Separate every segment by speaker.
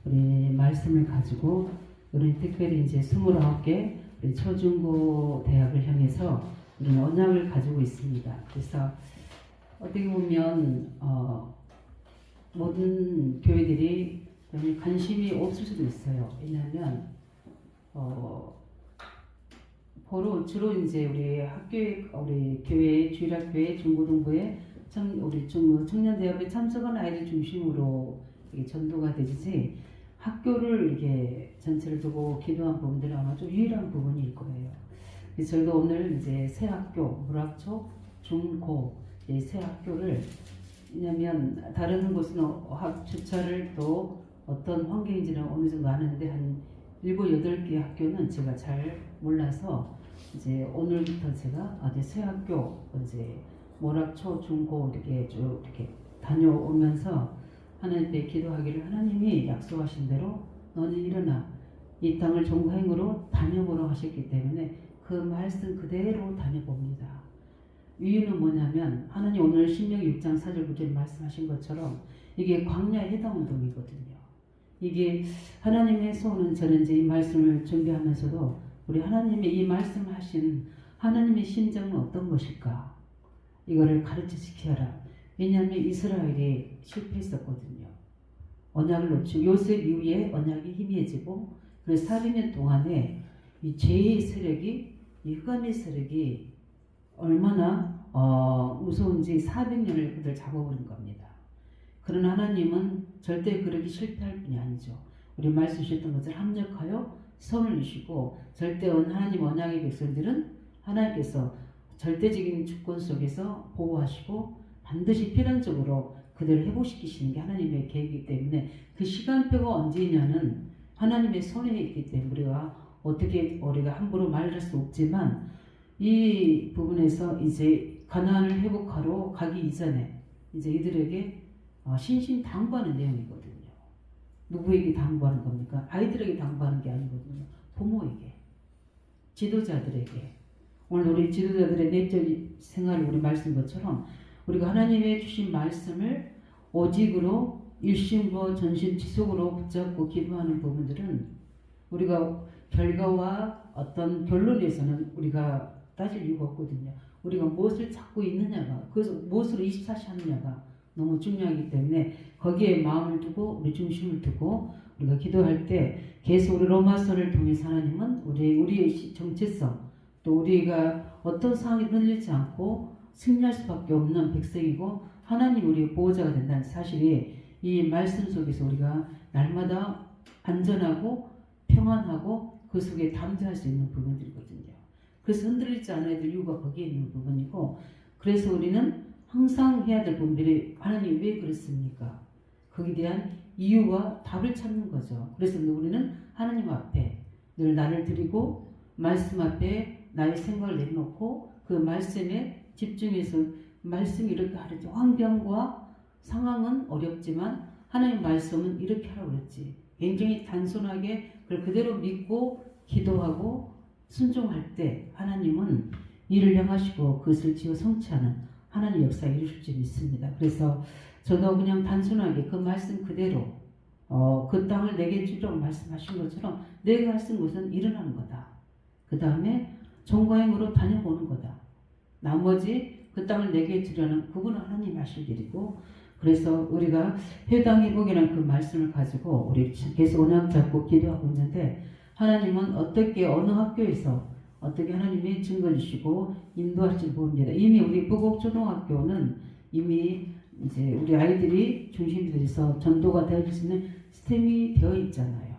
Speaker 1: 우리 말씀을 가지고 우리 특별히 이제 29개 우리 초중고 대학을 향해서 우리는 언약을 가지고 있습니다. 그래서 어떻게 보면 모든 교회들이 관심이 없을 수도 있어요. 왜냐하면 주로 이제 우리 학교에 우리 교회 주일학교에 중고등부에 우리 청년대학에 참석한 아이들 중심으로 이게 전도가 되지 학교를 이렇게 전체를 두고 기도한 부분들은 아마 좀 유일한 부분일 거예요. 그래서 저희가 오늘 이제 새 학교 물학초 중고 이 새 학교를 왜냐면 다른 곳은 학 주차를 또 어떤 환경인지는 어느 정도 아는데 한 7, 8개 학교는 제가 잘 몰라서 이제 오늘부터 제가 새 학교 이제 모락초 중고 이렇게 쭉 이렇게 다녀오면서 하나님께 기도하기를 하나님이 약속하신 대로 너는 일어나 이 땅을 종행으로 다녀보라 하셨기 때문에 그 말씀 그대로 다녀봅니다. 이유는 뭐냐면 하나님 오늘 신명기 6장 4절 9절 말씀하신 것처럼 이게 광야의 해당 운동이거든요. 이게 하나님의 소원은 저는 이제 이 말씀을 준비하면서도 우리 하나님의 이 말씀하신 하나님의 심정은 어떤 것일까? 이거를 가르치시켜라. 왜냐하면 이스라엘이 실패했었거든요. 언약을 놓치고 요셉 이후에 언약이 희미해지고 그 40년 동안에 이 죄의 세력이 이 흑암의 세력이 얼마나 무서운지 400년을 그들 잡아버린 겁니다. 그러나 하나님은 절대 그렇게 실패할 분이 아니죠. 우리 말씀 주셨던 것을 합력하여 선을 이시고 절대 하나님 언약의 백성들은 하나님께서 절대적인 주권 속에서 보호하시고 반드시 필연적으로 그들을 회복시키시는 게 하나님의 계획이기 때문에 그 시간표가 언제냐는 하나님의 손에 있기 때문에 우리가 함부로 말할 수 없지만 이 부분에서 이제 가나안을 회복하러 가기 이전에 이제 이들에게 신신당부하는 내용이거든요. 누구에게 당부하는 겁니까? 아이들에게 당부하는 게 아니거든요. 부모에게, 지도자들에게. 오늘 우리 지도자들의 내적 생활을 우리 말씀 것처럼 우리가 하나님의 주신 말씀을 오직으로 일심과 전심 지속으로 붙잡고 기도하는 부분들은 우리가 결과와 어떤 결론에서는 우리가 따질 이유가 없거든요. 우리가 무엇을 찾고 있느냐가 그래서 무엇으로 24시 하느냐가 너무 중요하기 때문에 거기에 마음을 두고 우리 중심을 두고 우리가 기도할 때 계속 우리 로마서를 통해서 하나님은 우리의 정체성 또 우리가 어떤 상황이 흔들리지 않고 승리할 수밖에 없는 백성이고 하나님 우리의 보호자가 된다는 사실이 이 말씀 속에서 우리가 날마다 안전하고 평안하고 그 속에 담대할 수 있는 부분들이거든요. 그래서 흔들리지 않아야 될 이유가 거기에 있는 부분이고 그래서 우리는 항상 해야 될 부분들이 하나님 왜 그렇습니까? 거기에 대한 이유와 답을 찾는 거죠. 그래서 우리는 하나님 앞에 늘 나를 드리고 말씀 앞에 나의 생각을 내놓고 그 말씀에 집중해서 말씀이 이렇게 하랬지. 환경과 상황은 어렵지만 하나님 말씀은 이렇게 하라고 그랬지. 굉장히 단순하게 그걸 그대로 믿고 기도하고 순종할 때 하나님은 일을 행하시고 그것을 지어 성취하는 하나님 역사에 이루실 줄 믿습니다. 그래서 저도 그냥 단순하게 그 말씀 그대로 그 땅을 내게 주라고 말씀하신 것처럼 내가 쓴 것은 일어나는 거다. 그 다음에 종과행으로 다녀보는 거다. 나머지 그 땅을 내게 주려는 그분은 하나님 하실 일이고 그래서 우리가 회당 회복이라는 그 말씀을 가지고 우리 계속 언약 잡고 기도하고 있는데 하나님은 어떻게 어느 학교에서 어떻게 하나님이 증거 주시고 인도하실지 모릅니다. 이미 우리 부곡초등학교는 이미 이제 우리 아이들이 중심이 돼서 전도가 되어질 수 있는 시스템이 되어 있잖아요.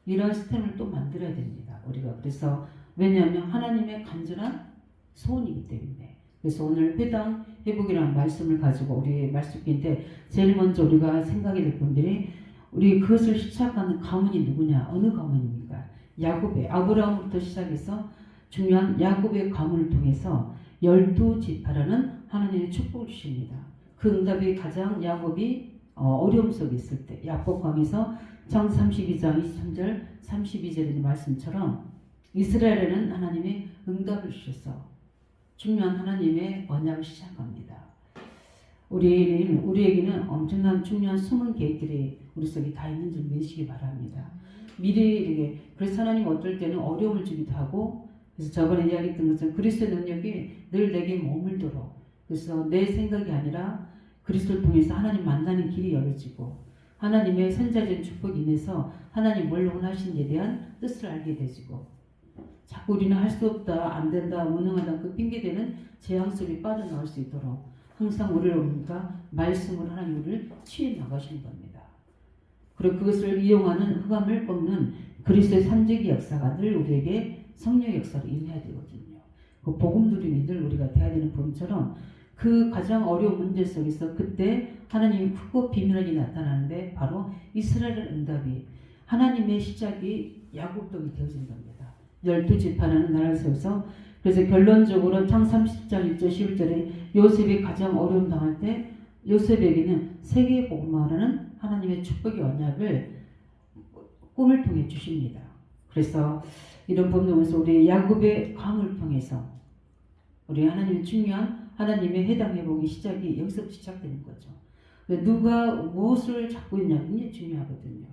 Speaker 1: 이런 시스템을 또 만들어야 됩니다. 우리가 그래서 왜냐하면 하나님의 간절한 소원이기 때문에 그래서 오늘 회당 회복이라는 말씀을 가지고 우리 말씀인데 제일 먼저 우리가 생각이 될 분들이 우리 그것을 시작하는 가문이 누구냐? 어느 가문입니까? 야곱의 아브라함부터 시작해서 중요한 야곱의 가문을 통해서 12지파라는 하나님의 축복을 주십니다. 그 응답이 가장 야곱이 어려움 속에 있을 때 야복강에서 장 32장 23절 32절의 말씀처럼 이스라엘에는 하나님의 응답을 주셔서 중요한 하나님의 언약을 시작합니다. 우리에게는 엄청난 중요한 숨은 계획들이 우리 속에 다 있는 줄 믿으시기 바랍니다. 미리 이렇게 그래서 하나님 어떨 때는 어려움을 주기도 하고 그래서 저번에 이야기했던 것처럼 그리스도의 능력이 늘 내게 머물도록 그래서 내 생각이 아니라 그리스도를 통해서 하나님 만나는 길이 열어지고 하나님의 선자적인 축복이 임해서 하나님 뭘 원하시는지에 대한 뜻을 알게 되지고 자꾸 우리는 할 수 없다, 안 된다, 무능하다 그 핑계대는 재앙 속에 빠져나올 수 있도록 항상 우리를 옵니까 말씀으로 하나님 우리를 취해 나가시는 겁니다. 그리고 그것을 이용하는 흑암을 꺾는 그리스도의 삼재기 역사가 늘 우리에게 성령의 역사로 임해야 되거든요. 그 복음 누리는 늘 우리가 돼야 되는 부분처럼 그 가장 어려운 문제 속에서 그때 하나님이 크고 비밀하게 나타나는데 바로 이스라엘의 응답이 하나님의 시작이 야곱독이 되어진 겁니다. 12지파라는 나라를 세워서 그래서 결론적으로 창 30장 1절 11절에 요셉이 가장 어려움 당할 때 요셉에게는 세계의 복음화라는 하나님의 축복의 언약을 꿈을 통해 주십니다. 그래서 이런 본문에서 우리 야곱의 광을 통해서 우리 하나님의 중요한 하나님의 해당 회복의 시작이 여기서부터 시작되는 거죠. 누가 무엇을 잡고 있냐 굉장히 중요하거든요.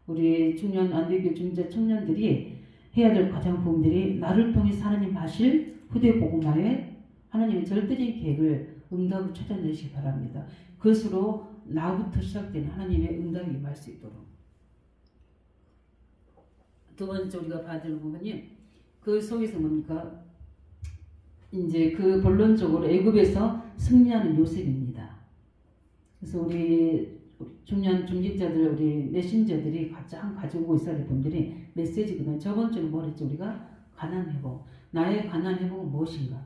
Speaker 1: 우리 중년 안디교 중자 청년들이 해야 될 가장 부분들이 나를 통해서 하나님 하실 후대 복음화에 하나님의 절대적인 계획을 응답을 찾아내시기 바랍니다. 그것으로 나부터 시작되는 하나님의 응답이 임할 수 있도록. 두 번째 우리가 봐야 되는 부분이 그 속에서 뭡니까? 이제 그 본론적으로 애굽에서 승리하는 요셉입니다. 그래서 우리 중요한 중직자들, 우리 메신저들이 가장 가지고 있어야 될 분들이 메시지거든요. 저번 주는 뭘 했죠? 우리가 가난 회복. 나의 가난 회복은 무엇인가?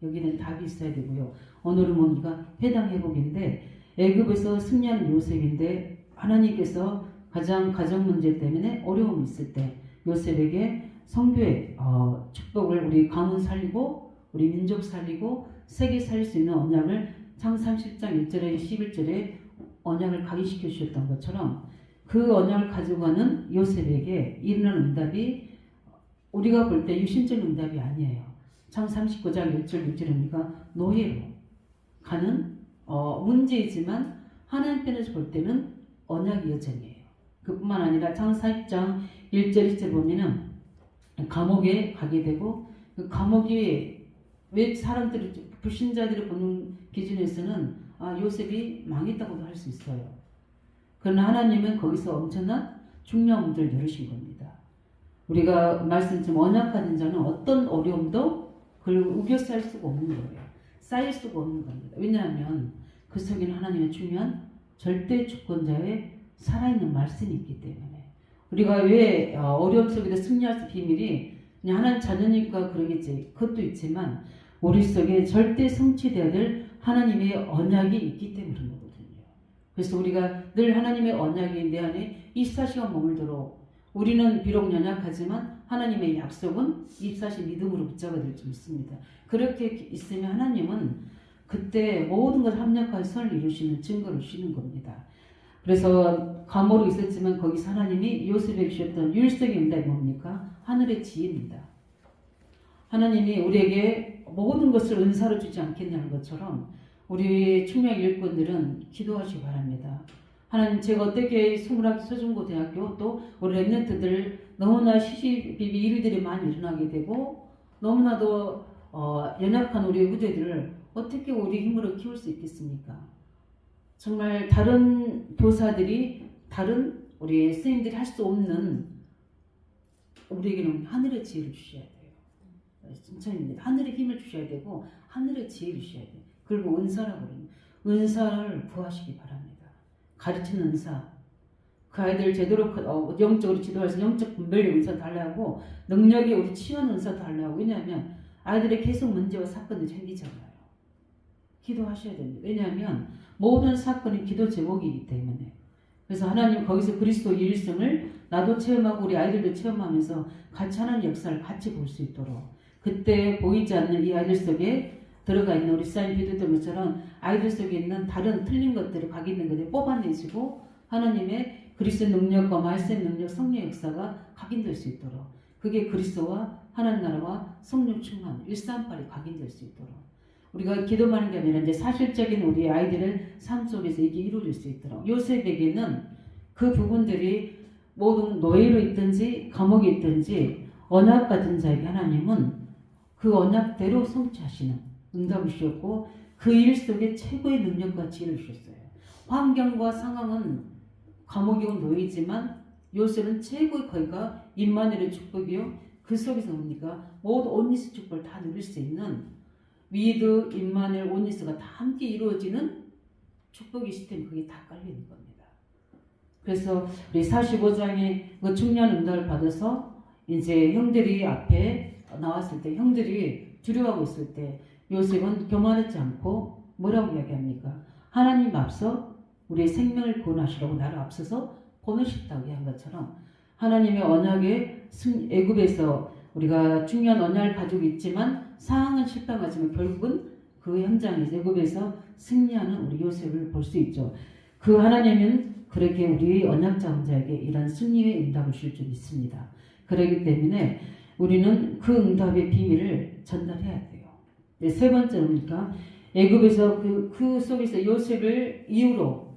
Speaker 1: 여기는 답이 있어야 되고요. 오늘은 뭡니까? 회당 회복인데 애굽에서 승리하는 요셉인데 하나님께서 가장 가정 문제 때문에 어려움이 있을 때 요셉에게 성교의 축복을 우리 가문 살리고 우리 민족 살리고 세계 살릴 수 있는 언약을 창 30장 1절에 11절에 언약을 각인시켜 주셨던 것처럼 그 언약을 가지고 가는 요셉에게 일어나는 응답이 우리가 볼 때 유신적 응답이 아니에요. 창 39장 1절 6절입니까? 노예로 가는 문제이지만 하나님 편에서 볼 때는 언약의 여정이에요. 그뿐만 아니라 창 40장 1절 2절 보면은 감옥에 가게 되고 그 감옥이 왜 사람들이 불신자들이 보는 기준에서는 요셉이 망했다고도 할 수 있어요. 그러나 하나님은 거기서 엄청난 중요한 문제를 열으신 겁니다. 우리가 말씀처럼 언약받은 자는 어떤 어려움도 그걸 우겨쌀 수가 없는 거예요. 쌓일 수가 없는 겁니다. 왜냐하면 그 속에는 하나님의 중요한 절대 주권자의 살아있는 말씀이 있기 때문에 우리가 왜 어려움 속에도 승리할 수 비밀이 그냥 하나님 자녀니까 그러겠지. 그것도 있지만 우리 속에 절대 성취되어야 될 하나님의 언약이 있기 때문에 그런 거거든요. 그래서 우리가 늘 하나님의 언약이 내 안에 24시간 머물도록 우리는 비록 연약하지만 하나님의 약속은 24시 믿음으로 붙잡아야 될 줄 믿습니다. 그렇게 있으면 하나님은 그때 모든 것을 합력하여 선을 이루시는 증거를 주시는 겁니다. 그래서 감옥으로 있었지만 거기서 하나님이 요셉에게 주셨던 유일성의 응답이 뭡니까? 하늘의 지혜입니다. 하나님이 우리에게 모든 것을 은사로 주지 않겠냐는 것처럼 우리 충명 일꾼들은 기도하시기 바랍니다. 하나님 제가 어떻게 수문학 서중고등학교 또 우리 랩런트들 너무나 시시비비 일들이 많이 일어나게 되고 너무나도 연약한 우리 후대들을 어떻게 우리 힘으로 키울 수 있겠습니까? 정말 다른 교사들이 다른 우리 스님들이 할 수 없는 우리에게는 하늘의 지혜를 주셔야 돼요. 칭찬입니다. 하늘의 힘을 주셔야 되고 하늘의 지혜를 주셔야 돼요. 그리고 은사라고 그럽니다. 은사를 구하시기 바랍니다. 가르치는 은사. 그 아이들 제대로 영적으로 지도해서 영적 분별력 은사 달라고 능력이 우리 치유하는 은사 달라고. 왜냐하면 아이들의 계속 문제와 사건이 생기잖아요. 기도하셔야 됩니다. 왜냐하면 모든 사건이 기도 제목이기 때문에. 그래서 하나님 거기서 그리스도 일성을 나도 체험하고 우리 아이들도 체험하면서 같이 하나님 역사를 같이 볼 수 있도록 그때 보이지 않는 이 아이들 속에 들어가 있는 우리 사인 비도된 것처럼 아이들 속에 있는 다른 틀린 것들을 각있는 것들을 뽑아내시고 하나님의 그리스도의 능력과 말씀의 능력, 성령 역사가 각인될 수 있도록 그게 그리스도와 하나님 나라와 성령 충만 138이 각인될 수 있도록 우리가 기도하는 게 아니라 이제 사실적인 우리 아이들의 삶 속에서 이게 이루어질 수 있도록 요셉에게는 그 부분들이 모든 노예로 있든지 감옥에 있든지 언약 같은 자에게 하나님은 그 언약대로 성취하시는 응답을 주셨고 그 일 속에 최고의 능력과 지혜를 주셨어요. 환경과 상황은 감옥이 온 노예지만 요셉은 최고의 거기가 임마누엘의 축복이요. 그 속에서 뭡니까? 모든 온니스 축복을 다 누릴 수 있는 위드, 임마누엘, 온니스가 다 함께 이루어지는 축복이 시스템이 그게 다 깔려있는 겁니다. 그래서 우리 45장에 그 중요한 응답을 받아서 이제 형들이 앞에 나왔을 때 형들이 두려워하고 있을 때 요셉은 교만하지 않고 뭐라고 이야기합니까? 하나님 앞서 우리의 생명을 구원하시라고 나를 앞서서 보내셨다고 한 것처럼 하나님의 언약에 애굽에서 우리가 중요한 언약을 가지고 있지만 상황은 실패하지만 결국은 그 현장에서 애굽에서 승리하는 우리 요셉을 볼 수 있죠. 그 하나님은 그렇게 우리 언약자원자에게 이런 승리의 응답을 줄 줄 있습니다. 그렇기 때문에 우리는 그 응답의 비밀을 전달해야 돼요. 세 번째는 애굽에서 그 속에서 요셉을 이후로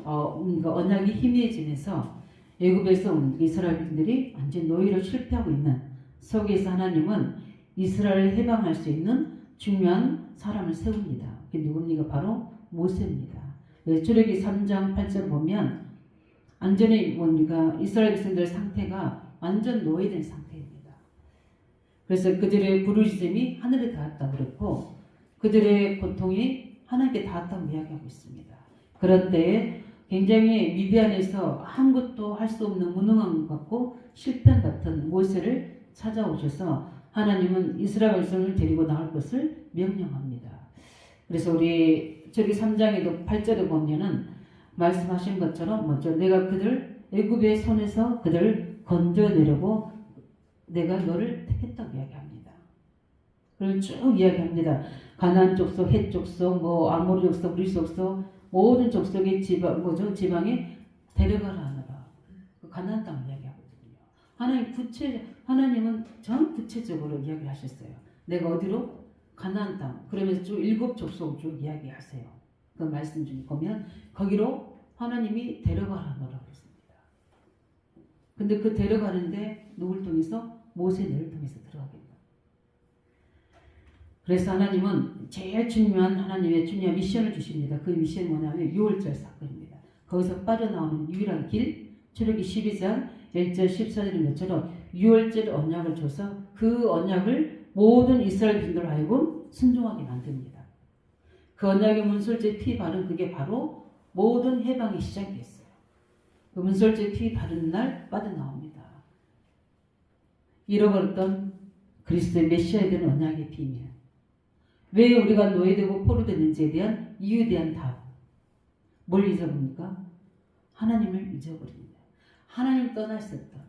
Speaker 1: 언약이 희미해지면서 애굽에서 이스라엘인들이 완전 노예로 실패하고 있는 속에서 하나님은 이스라엘을 해방할 수 있는 중요한 사람을 세웁니다. 그게 누굽니까? 바로 모세입니다. 출애굽기 3장 8절 보면 완전히 이스라엘 백성들 상태가 완전 노예된 상태입니다. 그래서 그들의 부르짖음이 하늘에 닿았다고 그랬고 그들의 고통이 하나님께 닿았다고 이야기하고 있습니다. 그런 때에 굉장히 미디안에서 아무것도 할 수 없는 무능한 것 같고 실패한 같은 모세를 찾아오셔서 하나님은 이스라엘 백성을 데리고 나올 것을 명령합니다. 그래서 우리 저기 3장에도 8절에 보면은 말씀하신 것처럼 먼저 내가 그들 애굽의 손에서 그들 건져내려고 내가 너를 택했다고 이야기합니다. 그걸 쭉 이야기합니다. 가나안 족속, 헷 족속, 아모리 족속, 브리 족속 모든 족속의 지방에 데려가라 하느라 그 가나안 땅을 이야기하거든요. 하나님은 전 구체적으로 이야기를 하셨어요. 내가 어디로? 가나안 땅. 그러면서 쭉 7 족속을 쭉 이야기하세요. 그 말씀 중에 보면 거기로 하나님이 데려가라 하느라 그랬습니다. 근데 그 데려가는데 누굴 통해서? 모세를 통해서 들어가겠다. 그래서 하나님은 제일 중요한 하나님의 중요한 미션을 주십니다. 그 미션이 뭐냐면 6월절 사건입니다. 거기서 빠져나오는 유일한 길, 출애굽기 12장 1절 14절인 것처럼 6월절 언약을 줘서 그 언약을 모든 이스라엘 분들 하여금 순종하게 만듭니다. 그 언약의 문설주에 피 바른 그게 바로 모든 해방의 시작이 됐어요. 그 문설주에 피 바른 날 빠져나옵니다. 잃어버렸던 그리스도의 메시아에 대한 언약의 비밀. 왜 우리가 노예되고 포로됐는지에 대한 이유에 대한 답. 뭘 잊어버립니까? 하나님을 잊어버립니다. 하나님 떠나셨던.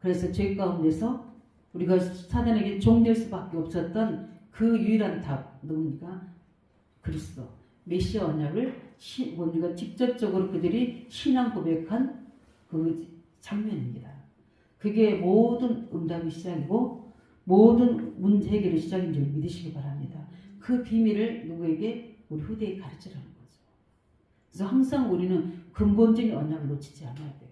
Speaker 1: 그래서 죄 가운데서 우리가 사단에게 종될 수밖에 없었던 그 유일한 답. 누굽니까? 그리스도. 메시아 언약을 우리가 직접적으로 그들이 신앙 고백한 그 장면입니다. 그게 모든 응답의 시작이고 모든 문제 해결의 시작인 줄 믿으시기 바랍니다. 그 비밀을 누구에게? 우리 후대에 가르치라는 거죠. 그래서 항상 우리는 근본적인 언약을 놓치지 않아야 돼요.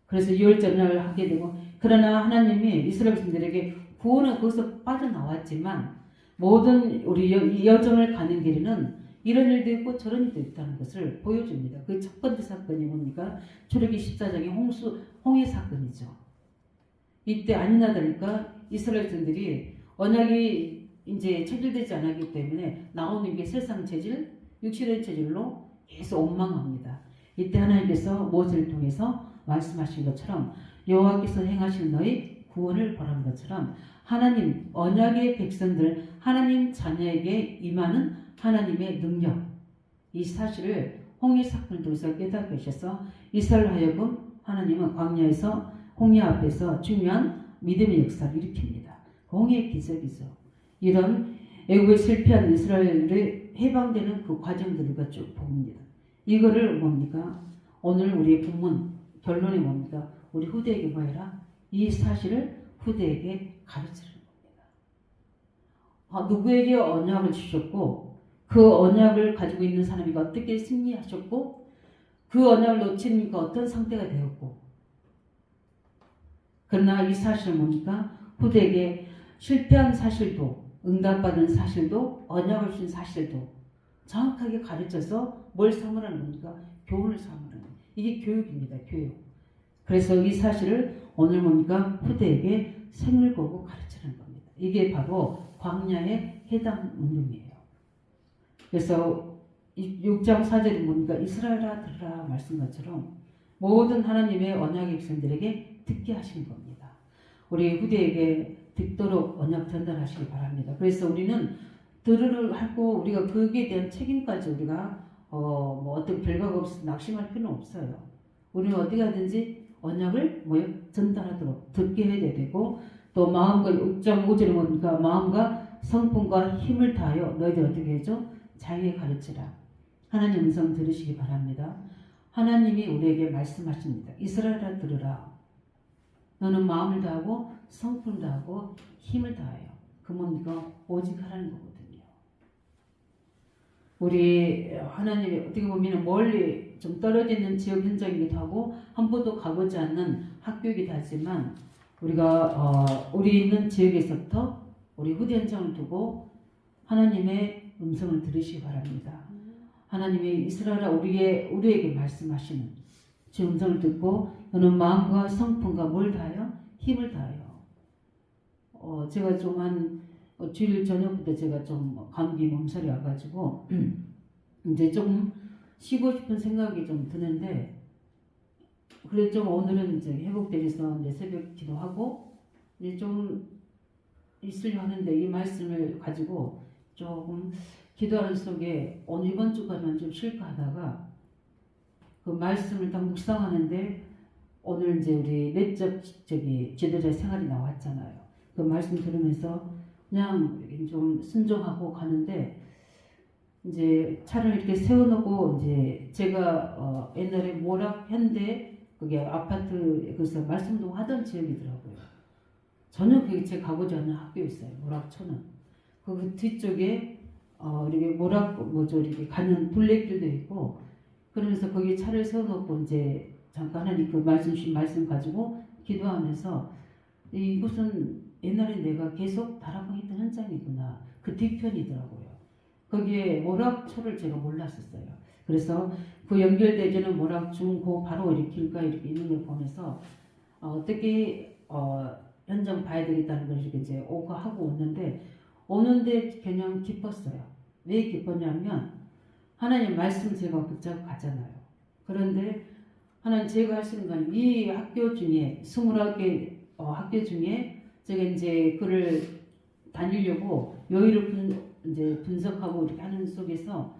Speaker 1: 그래서 6월절 언약을 하게 되고 그러나 하나님이 이스라엘 백성들에게 구원은 거기서 빠져나왔지만 모든 우리 이 여정을 가는 길에는 이런 일도 있고 저런 일도 있다는 것을 보여줍니다. 그 첫 번째 사건이 뭡니까? 출애굽기 14장의 홍해 사건이죠. 이때 아니나 다를까 이스라엘 백성들이 언약이 이제 체질되지 않았기 때문에 나오는 게 세상 체질, 육신의 체질로 계속 옹망합니다. 이때 하나님께서 모세를 통해서 말씀하신 것처럼 여호와께서 행하신 너희 구원을 보라는 것처럼 하나님 언약의 백성들 하나님 자녀에게 임하는 하나님의 능력 이 사실을 홍해 사건을 통해서 깨닫게 하셔서 이스라엘 하여금 하나님은 광야에서 홍해 앞에서 중요한 믿음의 역사를 일으킵니다. 홍해의 기적이죠. 이런 애굽에 실패한 이스라엘을 해방되는 그 과정들을 쭉 봅니다. 이거를 뭡니까? 오늘 우리의 본문 결론이 뭡니까? 우리 후대에게 뭐해라? 이 사실을 후대에게 가르치는 겁니다. 누구에게 언약을 주셨고 그 언약을 가지고 있는 사람이 어떻게 승리하셨고 그 언약을 놓치니까 어떤 상태가 되었고 그러나 이 사실을 보니까 후대에게 실패한 사실도 응답받은 사실도 언약을 준 사실도 정확하게 가르쳐서 뭘 삼으라는 겁니까? 교훈을 삼으라는 겁니다. 이게 교육입니다. 교육. 그래서 이 사실을 오늘 보니까 후대에게 생을 거고 가르치는 겁니다. 이게 바로 광야의 해당 운동이에요. 그래서 6장 4절에 보니까 이스라엘아 들으라 말씀 것처럼 모든 하나님의 언약의 백성들에게 듣게 하시는 겁니다. 우리 후대에게 듣도록 언약 전달하시기 바랍니다. 그래서 우리는 들으를 하고 우리가 거기에 대한 책임까지 우리가 뭐 어떤 결과가 없어서 낙심할 필요는 없어요. 우리는 어디 가든지 언약을 전달하도록 듣게 해야 되고 또 마음과 6장 5절에 보니까 마음과 성품과 힘을 다하여 너희들 어떻게 해줘? 자유에 가르치라. 하나님 음성 들으시기 바랍니다. 하나님이 우리에게 말씀하십니다. 이스라엘아 들으라. 너는 마음을 다하고 성품을 다하고 힘을 다하여. 그 뭡니까? 오직 하라는 거거든요. 우리 하나님이 어떻게 보면 멀리 좀 떨어져 있는 지역 현장이기도 하고 한 번도 가보지 않는 학교이기도 하지만 우리가 우리 있는 지역에서부터 우리 후대 현장을 두고 하나님의 음성을 들으시기 바랍니다. 하나님이 이스라엘아 우리에게 말씀하시는 제 음성을 듣고 너는 마음과 성품과 뭘 다하여? 힘을 다하여. 제가 좀 한 주일 저녁부터 제가 좀 감기 몸살이 와가지고 이제 좀 쉬고 싶은 생각이 좀 드는데 그래도 좀 오늘은 이제 회복되어서 이제 새벽 기도하고 이제 좀 있으려 하는데 이 말씀을 가지고 조금 기도하는 속에 오늘 이번 주까지만 좀 쉴까 하다가 그 말씀을 딱 묵상하는데 오늘 이제 우리 내적 지도자 생활이 나왔잖아요. 그 말씀 들으면서 그냥 좀 순종하고 가는데 이제 차를 이렇게 세워놓고 이제 제가 옛날에 모락 현대 그게 아파트 그래서 말씀도 하던 지역이더라고요. 전혀 그게 제가 가보지 않는 학교였어요. 모락초는 그 뒤쪽에 이렇게 이렇게 가는 둘레길도 있고 그러면서 거기 차를 세워놓고 이제 잠깐 하나님 그 말씀 주신 말씀 가지고 기도하면서 이곳은 옛날에 내가 계속 다락방했던 현장이구나. 그 뒤편이더라고요. 거기에 모락초를 제가 몰랐었어요. 그래서 그 연결되지는 모락중 그 바로 이렇게 길가 이렇게 있는 걸 보면서 어떻게 현장 봐야 되겠다는 걸 이렇게 이제 오고 하고 오는데 그냥 기뻤어요. 왜 기뻤냐면 하나님 말씀 제가 붙잡고 가잖아요. 그런데 하나님 제가 하시는 건 이 학교 중에 21개 학교 중에 제가 이제 그를 다니려고 요일을 이제 분석하고 이렇게 하는 속에서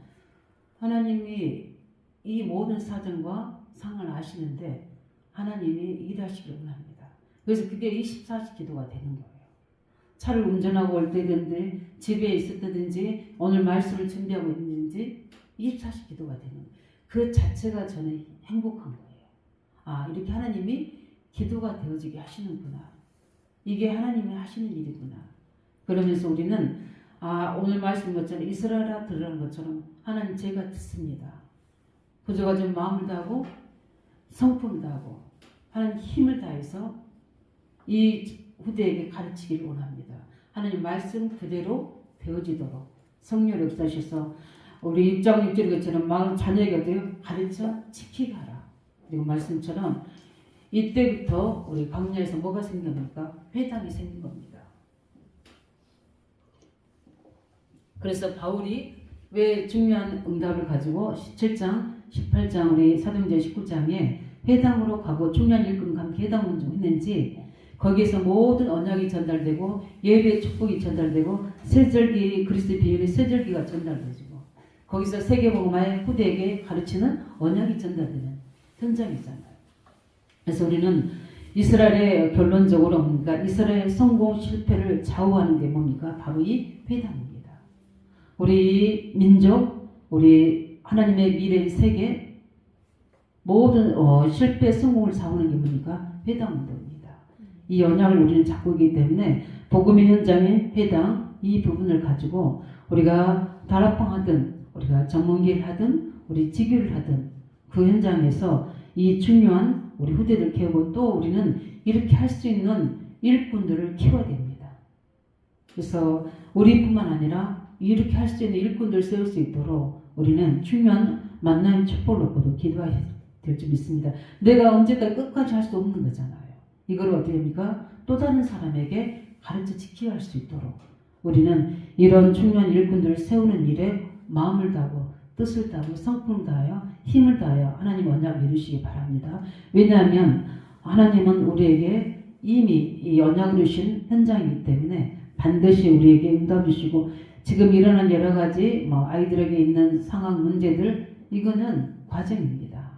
Speaker 1: 하나님이 이 모든 사정과 상을 아시는데 하나님이 일하시길 원합니다. 그래서 그게 24시 기도가 되는 거예요. 차를 운전하고 올 때든지 집에 있을 때든지 오늘 말씀을 준비하고 있는지 24시 기도가 되는 거예요. 그 자체가 저는 행복한 거예요. 이렇게 하나님이 기도가 되어지게 하시는구나. 이게 하나님이 하시는 일이구나. 그러면서 우리는 오늘 말씀 것처럼 이스라엘아 들으라는 것처럼 하나님 제가 듣습니다. 그저가 좀 마음을 다하고 성품을 다하고 하나님 힘을 다해서 이 후대에게 가르치기를 원합니다. 하나님 말씀 그대로 되어지도록 성령을 역사하셔서 우리 6장 6절 것처럼 마음 자녀에게 가르쳐 지키게 하라. 그리고 말씀처럼 이때부터 우리 광야에서 뭐가 생긴 겁니까? 회당이 생긴 겁니다. 그래서 바울이 왜 중요한 응답을 가지고 17장, 18장 우리 사도행전 19장에 회당으로 가고 중요한 일꾼과 함께 회당 운동했는지 거기에서 모든 언약이 전달되고 예배의 축복이 전달되고 세절기 그리스도의 비밀의 세절기가 전달되고 거기서 세계복음화의 후대에게 가르치는 언약이 전달되는 현장이잖아요. 그래서 우리는 이스라엘의 결론적으로 뭡니까? 이스라엘의 성공 실패를 좌우하는 게 뭡니까? 바로 이 회당입니다. 우리 민족, 우리 하나님의 미래의 세계 모든 실패 성공을 좌우하는 게 뭡니까? 회당 운동입니다. 이 언약을 우리는 잡고 있기 때문에 복음의 현장에 회당, 이 부분을 가지고 우리가 다락방 하든 우리가 전문기를 하든 우리 직유를 하든 그 현장에서 이 중요한 우리 후대들 키우고 또 우리는 이렇게 할 수 있는 일꾼들을 키워야 됩니다. 그래서 우리뿐만 아니라 이렇게 할 수 있는 일꾼들을 세울 수 있도록 우리는 중요한 만남의 촛불을 놓고도 기도해야 될 줄 믿습니다. 내가 언제까지 끝까지 할 수 없는 거잖아요. 이걸 어떻게 합니까? 또 다른 사람에게 가르쳐 지켜야 할 수 있도록 우리는 이런 중요한 일꾼들을 세우는 일에 마음을 다하고 뜻을 다하고 성품을 다하여 힘을 다하여 하나님 언약을 이루시기 바랍니다. 왜냐하면 하나님은 우리에게 이미 이 언약을 주신 현장이기 때문에 반드시 우리에게 응답 주시고 지금 일어난 여러 가지 아이들에게 있는 상황 문제들 이거는 과정입니다.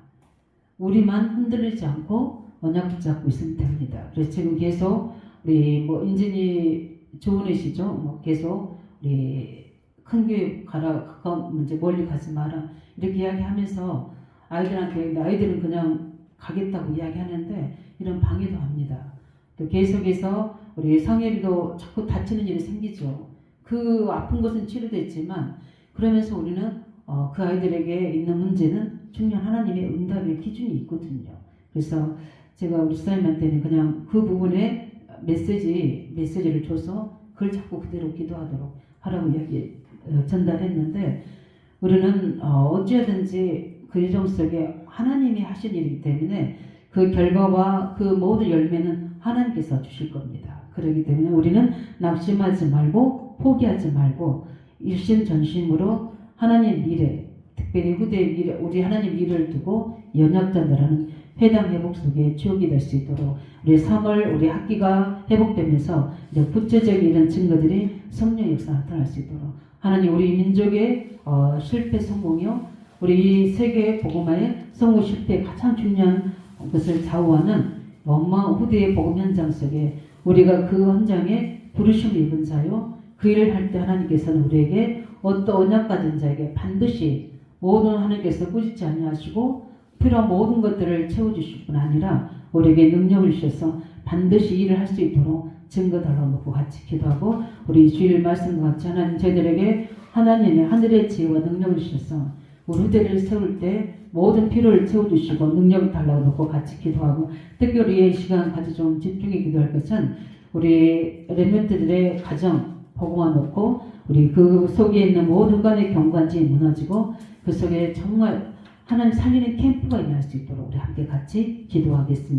Speaker 1: 우리만 흔들리지 않고 언약 붙잡고 있으면 됩니다. 그래서 지금 계속 우리 인진이 좋은 애시죠. 계속 우리 큰 교회 가라, 가까운 문제 멀리 가지 마라 이렇게 이야기하면서 아이들한테 아이들은 그냥 가겠다고 이야기하는데 이런 방해도 합니다. 또 계속해서 우리 성혜비도 자꾸 다치는 일이 생기죠. 그 아픈 것은 치료됐지만 그러면서 우리는 그 아이들에게 있는 문제는 중요한 하나님의 응답의 기준이 있거든요. 그래서 제가 우리 수사님한테는 그냥 그 부분에 메시지를 줘서 그걸 자꾸 그대로 기도하도록 하라고 이야기 전달했는데 우리는 어찌하든지 그 일정 속에 하나님이 하신 일이기 때문에 그 결과와 그 모든 열매는 하나님께서 주실 겁니다. 그렇기 때문에 우리는 낙심하지 말고 포기하지 말고 일심전심으로 하나님 미래 특별히 후대의 미래 우리 하나님 미래를 두고 연약자들하는 회당 회복 속에 추억이 될 수 있도록 우리 3월 우리 학기가 회복되면서 이제 구체적인 이런 증거들이 성령 역사 나타날 수 있도록 하나님 우리 민족의 실패 성공이요 우리 세계 복음화의 성공 실패에 가장 중요한 것을 좌우하는 후대의 복음 현장 속에 우리가 그 현장에 부르심을 입은 자요 그 일을 할 때 하나님께서는 우리에게 어떤 언약 가진 자에게 반드시 모든 하나님께서 꾸짖지 아니하시고 필요한 모든 것들을 채워주실 뿐 아니라 우리에게 능력을 주셔서 반드시 일을 할 수 있도록 증거 달라놓고 같이 기도하고 우리 주일 말씀과 같이 하나님 저희들에게 하나님의 하늘의 지혜와 능력을 주셔서 우리 후대를 세울 때 모든 필요를 채워주시고 능력을 달라고 놓고 같이 기도하고 특별히 이 시간 같이 좀 집중해 기도할 것은 우리 렘넌트들의 가정 복음화 놓고 우리 그 속에 있는 모든 간의 경관지 무너지고 그 속에 정말 하나님 살리는 캠프가 일어날 수 있도록 우리 함께 같이 기도하겠습니다.